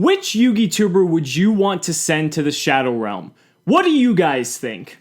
Which Yugituber would you want to send to the Shadow Realm? What do you guys think?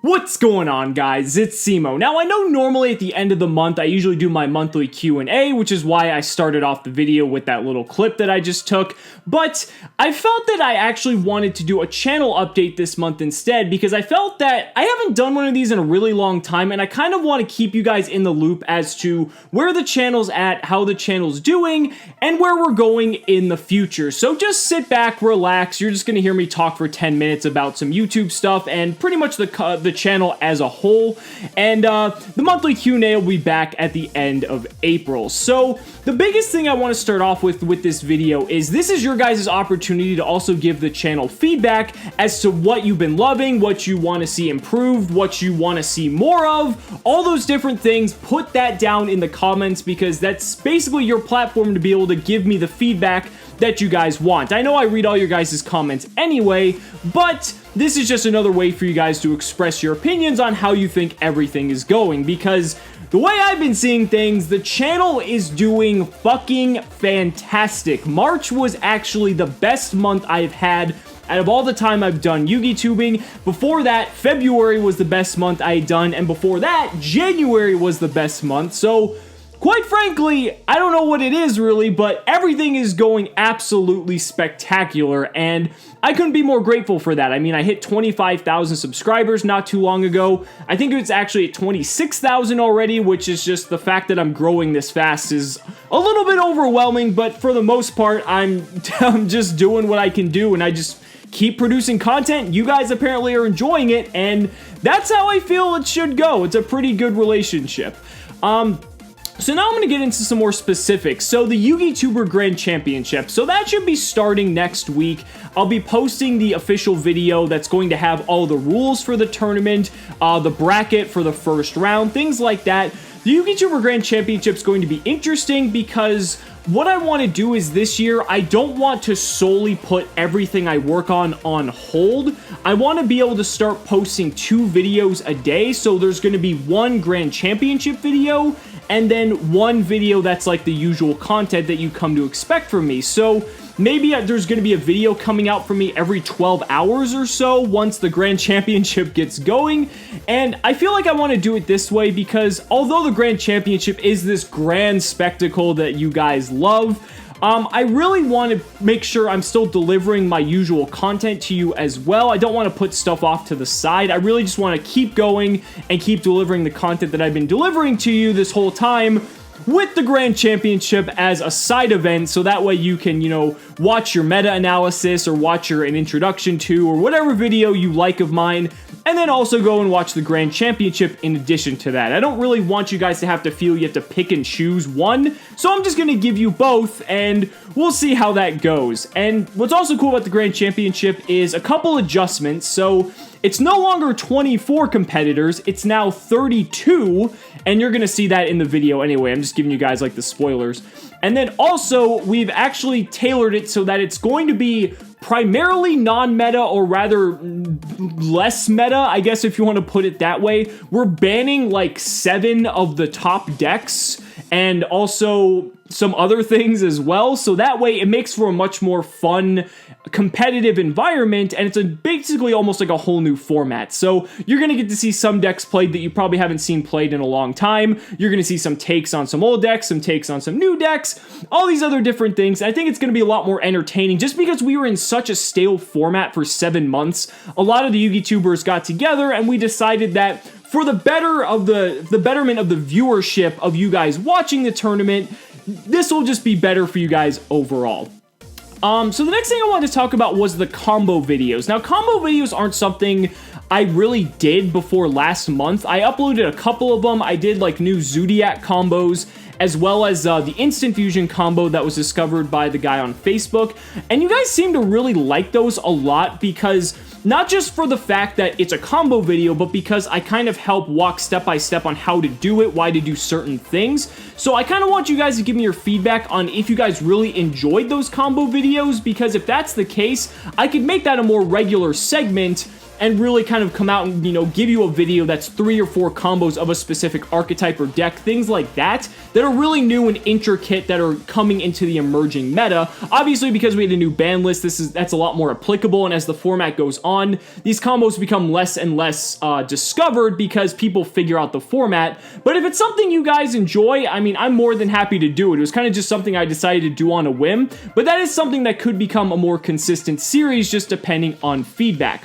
What's going on, guys? It's Cimo. Now, I know normally at the end of the month, I usually do my monthly Q&A, which is why I started off the video with that little clip that I just took, but I felt that I actually wanted to do a channel update this month instead, because I felt that I haven't done one of these in a really long time, and I kind of want to keep you guys in the loop as to where the channel's at, how the channel's doing, and where we're going in the future. So just sit back, relax, you're just going to hear me talk for 10 minutes about some YouTube stuff, and pretty much the channel as a whole, and the monthly Q&A will be back at the end of April. So the biggest thing I want to start off with this video is this is your guys' opportunity to also give the channel feedback as to what you've been loving, what you want to see improved, what you want to see more of, all those different things. Put that down in the comments, because that's basically your platform to be able to give me the feedback that you guys want. I know I read all your guys' comments anyway, but this is just another way for you guys to express your opinions on how you think everything is going, because the way I've been seeing things, the channel is doing fucking fantastic. March was actually the best month I've had out of all the time I've done Yugitubing. Before that, February was the best month I had done, and before that, January was the best month. So quite frankly, I don't know what it is really, but everything is going absolutely spectacular, and I couldn't be more grateful for that. I mean, I hit 25,000 subscribers not too long ago. I think it's actually at 26,000 already, which is just the fact that I'm growing this fast is a little bit overwhelming, but for the most part, I'm just doing what I can do, and I just keep producing content. You guys apparently are enjoying it, and that's how I feel it should go. It's a pretty good relationship. So now I'm going to get into some more specifics. So the Yugituber Grand Championship, so that should be starting next week. I'll be posting the official video that's going to have all the rules for the tournament, the bracket for the first round, things like that. The Yugituber Grand Championship is going to be interesting because what I want to do is this year, I don't want to solely put everything I work on hold. I want to be able to start posting 2 videos a day. So there's going to be one Grand Championship video and then one video that's like the usual content that you come to expect from me. So maybe there's going to be a video coming out for me every 12 hours or so once the Grand Championship gets going. And I feel like I want to do it this way because although the Grand Championship is this grand spectacle that you guys love, I really want to make sure I'm still delivering my usual content to you as well. I don't want to put stuff off to the side. I really just want to keep going and keep delivering the content that I've been delivering to you this whole time, with the Grand Championship as a side event, so that way you can, you know, watch your meta-analysis or watch an introduction to or whatever video you like of mine, and then also go and watch the Grand Championship in addition to that. I don't really want you guys to have to feel you have to pick and choose one, so I'm just going to give you both, and we'll see how that goes. And what's also cool about the Grand Championship is a couple adjustments. So it's no longer 24 competitors, it's now 32, and you're gonna see that in the video anyway. I'm just giving you guys like the spoilers. And then also, we've actually tailored it so that it's going to be primarily non-meta, or rather less meta, I guess if you want to put it that way. We're banning like 7 of the top decks and also some other things as well, so that way it makes for a much more fun competitive environment, and it's basically almost like a whole new format. So you're going to get to see some decks played that you probably haven't seen played in a long time. You're going to see some takes on some old decks, some takes on some new decks, all these other different things. I think it's going to be a lot more entertaining just because we were in such a stale format for 7 months. A lot of the Yugitubers got together and we decided that for the betterment of the viewership of you guys watching the tournament, this will just be better for you guys overall. So the next thing I wanted to talk about was the combo videos. Now, combo videos aren't something I really did before last month. I uploaded a couple of them. I did like new Zodiac combos, as well as the Instant Fusion combo that was discovered by the guy on Facebook. And you guys seem to really like those a lot because not just for the fact that it's a combo video, but because I kind of help walk step by step on how to do it, why to do certain things. So I kind of want you guys to give me your feedback on if you guys really enjoyed those combo videos, because if that's the case, I could make that a more regular segment and really kind of come out and, you know, give you a video that's 3 or 4 combos of a specific archetype or deck, things like that are really new and intricate that are coming into the emerging meta. Obviously, because we had a new ban list, that's a lot more applicable, and as the format goes on, these combos become less and less discovered because people figure out the format. But if it's something you guys enjoy, I mean, I'm more than happy to do it. It was kind of just something I decided to do on a whim, but that is something that could become a more consistent series just depending on feedback.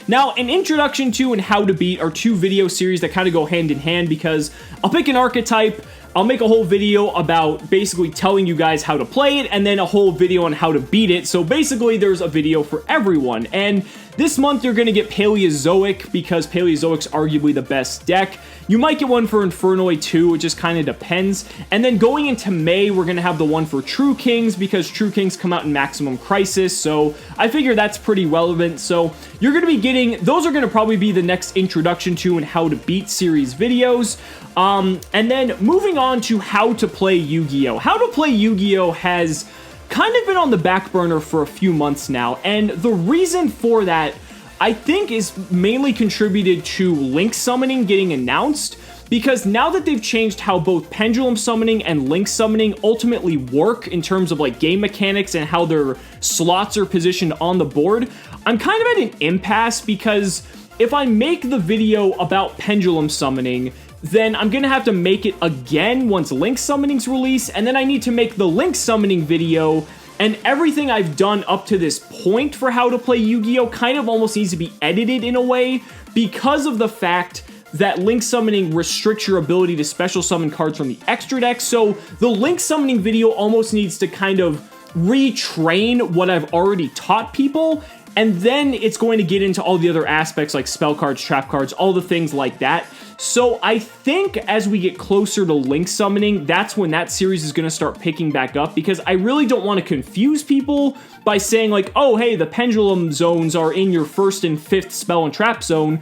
Now, an introduction to and how to beat are 2 video series that kind of go hand in hand, because I'll pick an archetype, I'll make a whole video about basically telling you guys how to play it, and then a whole video on how to beat it. So basically, there's a video for everyone. And this month, you're going to get Paleozoic, because Paleozoic's arguably the best deck. You might get one for Infernoid too, it just kind of depends. And then going into May, we're going to have the one for True Kings, because True Kings come out in Maximum Crisis, so I figure that's pretty relevant. So you're going to be getting, those are going to probably be the next introduction to and how to beat series videos. And then moving on to how to play Yu-Gi-Oh! How to play Yu-Gi-Oh! Has kind of been on the back burner for a few months now, and the reason for that, I think, is mainly contributed to Link Summoning getting announced, because now that they've changed how both Pendulum Summoning and Link Summoning ultimately work in terms of like game mechanics and how their slots are positioned on the board, I'm kind of at an impasse, because if I make the video about Pendulum Summoning, then I'm gonna have to make it again once Link Summoning's released, and then I need to make the Link Summoning video, and everything I've done up to this point for how to play Yu-Gi-Oh! Kind of almost needs to be edited in a way, because of the fact that Link Summoning restricts your ability to special summon cards from the extra deck. So the Link Summoning video almost needs to kind of retrain what I've already taught people, and then it's going to get into all the other aspects like spell cards, trap cards, all the things like that. So I think as we get closer to Link Summoning, that's when that series is going to start picking back up, because I really don't want to confuse people by saying like, oh, hey, the pendulum zones are in your 1st and 5th spell and trap zone,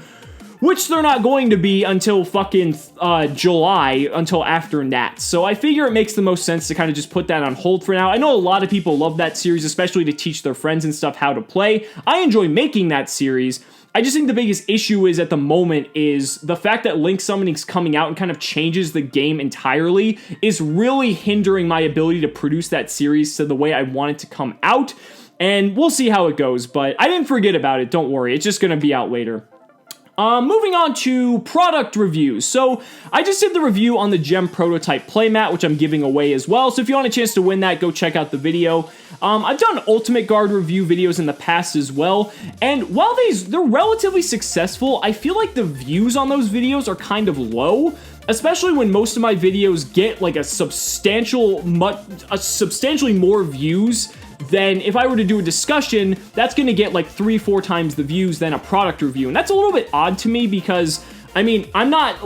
which they're not going to be until fucking July, until after Nats. So I figure it makes the most sense to kind of just put that on hold for now. I know a lot of people love that series, especially to teach their friends and stuff how to play. I enjoy making that series. I just think the biggest issue is at the moment is the fact that Link Summoning's coming out and kind of changes the game entirely is really hindering my ability to produce that series to the way I want it to come out. And we'll see how it goes, but I didn't forget about it, don't worry. It's just going to be out later. Moving on to product reviews. So I just did the review on the Gem Prototype playmat, which I'm giving away as well. So if you want a chance to win that, go check out the video. I've done Ultimate Guard review videos in the past as well. And while they're relatively successful, I feel like the views on those videos are kind of low, especially when most of my videos get like substantially more views than if I were to do a discussion, that's going to get like 3-4 times the views than a product review. And that's a little bit odd to me, because, I mean, I'm not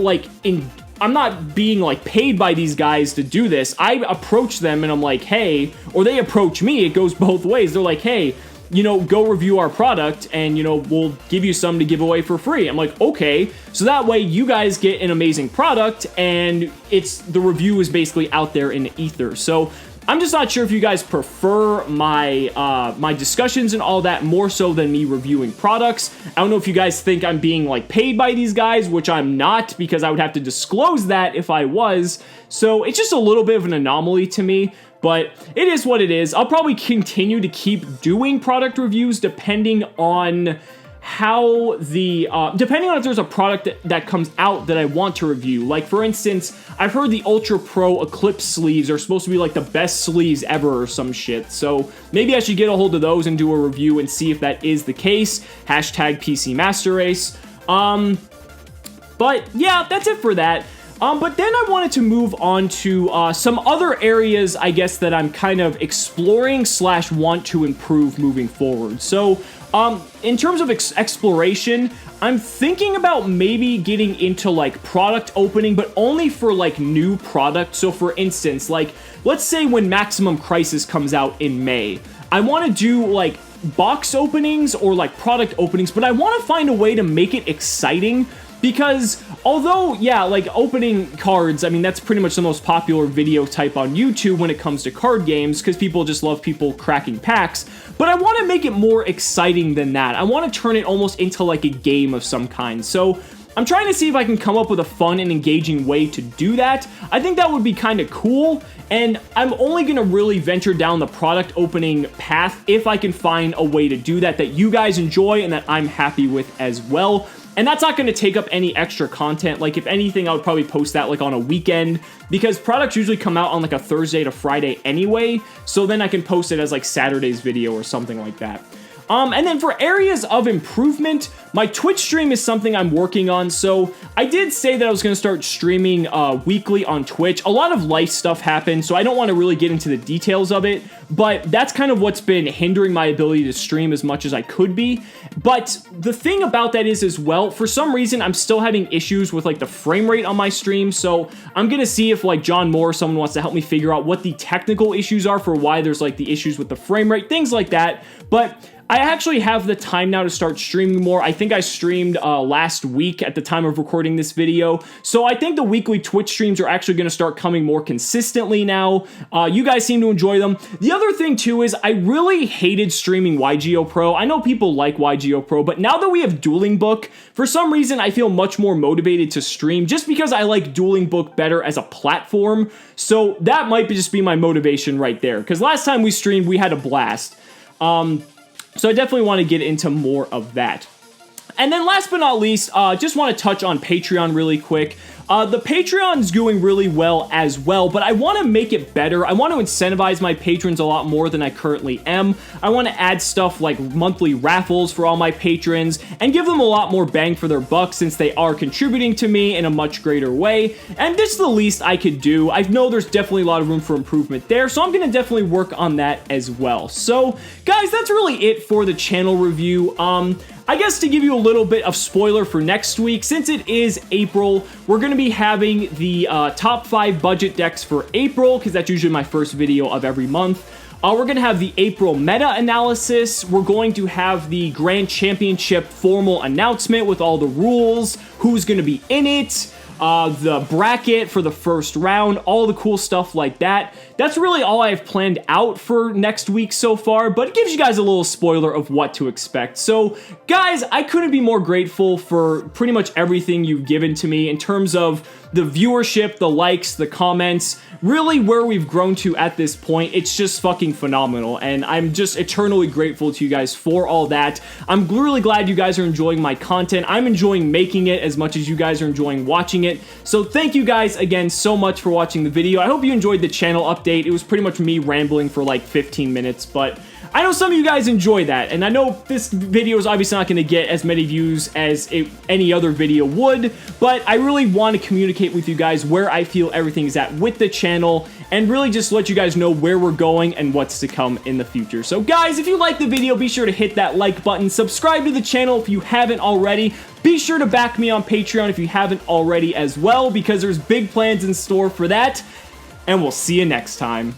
being like paid by these guys to do this. I approach them and I'm like, hey, or they approach me. It goes both ways. They're like, hey, you know, go review our product and, you know, we'll give you some to give away for free. I'm like, okay. So that way you guys get an amazing product and the review is basically out there in the ether. So I'm just not sure if you guys prefer my my discussions and all that more so than me reviewing products. I don't know if you guys think I'm being like paid by these guys, which I'm not, because I would have to disclose that if I was. So it's just a little bit of an anomaly to me, but it is what it is. I'll probably continue to keep doing product reviews depending on how depending on if there's a product that comes out that I want to review. Like, for instance, I've heard the Ultra Pro Eclipse sleeves are supposed to be like the best sleeves ever or some shit. So maybe I should get a hold of those and do a review and see if that is the case. Hashtag PC Master Race. But yeah, that's it for that. But then I wanted to move on to some other areas, I guess, that I'm kind of exploring / want to improve moving forward. So, in terms of exploration, I'm thinking about maybe getting into, like, product opening, but only for, like, new products. So, for instance, like, let's say when Maximum Crisis comes out in May, I want to do, like, box openings or, like, product openings, but I want to find a way to make it exciting, because although, yeah, like opening cards, I mean, that's pretty much the most popular video type on YouTube when it comes to card games, because people just love people cracking packs. But I want to make it more exciting than that. I want to turn it almost into like a game of some kind. So I'm trying to see if I can come up with a fun and engaging way to do that. I think that would be kind of cool, and I'm only going to really venture down the product opening path if I can find a way to do that you guys enjoy and that I'm happy with as well. And that's not going to take up any extra content. Like, if anything, I would probably post that like on a weekend, because products usually come out on like a Thursday to Friday anyway, so then I can post it as like Saturday's video or something like that. And then for areas of improvement, my Twitch stream is something I'm working on. So I did say that I was going to start streaming weekly on Twitch. A lot of life stuff happened, so I don't want to really get into the details of it, but that's kind of what's been hindering my ability to stream as much as I could be. But the thing about that is as well, for some reason, I'm still having issues with like the frame rate on my stream. So I'm going to see if like John Moore or someone wants to help me figure out what the technical issues are for why there's like the issues with the frame rate, things like that. But I actually have the time now to start streaming more. I think I streamed last week at the time of recording this video. So I think the weekly Twitch streams are actually going to start coming more consistently now. You guys seem to enjoy them. The other thing too is I really hated streaming YGO Pro. I know people like YGO Pro, but now that we have Dueling Book, for some reason I feel much more motivated to stream just because I like Dueling Book better as a platform. So that might just be my motivation right there, because last time we streamed, we had a blast. So I definitely want to get into more of that. And then last but not least, just want to touch on Patreon really quick. The Patreon is doing really well as well, but I want to make it better. I want to incentivize my patrons a lot more than I currently am. I want to add stuff like monthly raffles for all my patrons and give them a lot more bang for their buck, since they are contributing to me in a much greater way. And this is the least I could do. I know there's definitely a lot of room for improvement there, so I'm going to definitely work on that as well. So guys, that's really it for the channel review. I guess to give you a little bit of spoiler for next week, since it is April, we're going to be having the top 5 budget decks for April, because that's usually my first video of every month. We're going to have the April meta analysis. We're going to have the Grand Championship formal announcement with all the rules, who's going to be in it, the bracket for the first round, all the cool stuff like that. That's really all I've planned out for next week so far, but it gives you guys a little spoiler of what to expect. So guys, I couldn't be more grateful for pretty much everything you've given to me in terms of the viewership, the likes, the comments, really where we've grown to at this point. It's just fucking phenomenal, and I'm just eternally grateful to you guys for all that. I'm really glad you guys are enjoying my content. I'm enjoying making it as much as you guys are enjoying watching it. So thank you guys again so much for watching the video. I hope you enjoyed the channel update. It was pretty much me rambling for like 15 minutes, but I know some of you guys enjoy that, and I know this video is obviously not going to get as many views as any other video would, but I really want to communicate with you guys where I feel everything is at with the channel, and really just let you guys know where we're going and what's to come in the future. So guys, if you liked the video, be sure to hit that like button, subscribe to the channel if you haven't already, be sure to back me on Patreon if you haven't already as well, because there's big plans in store for that, and we'll see you next time.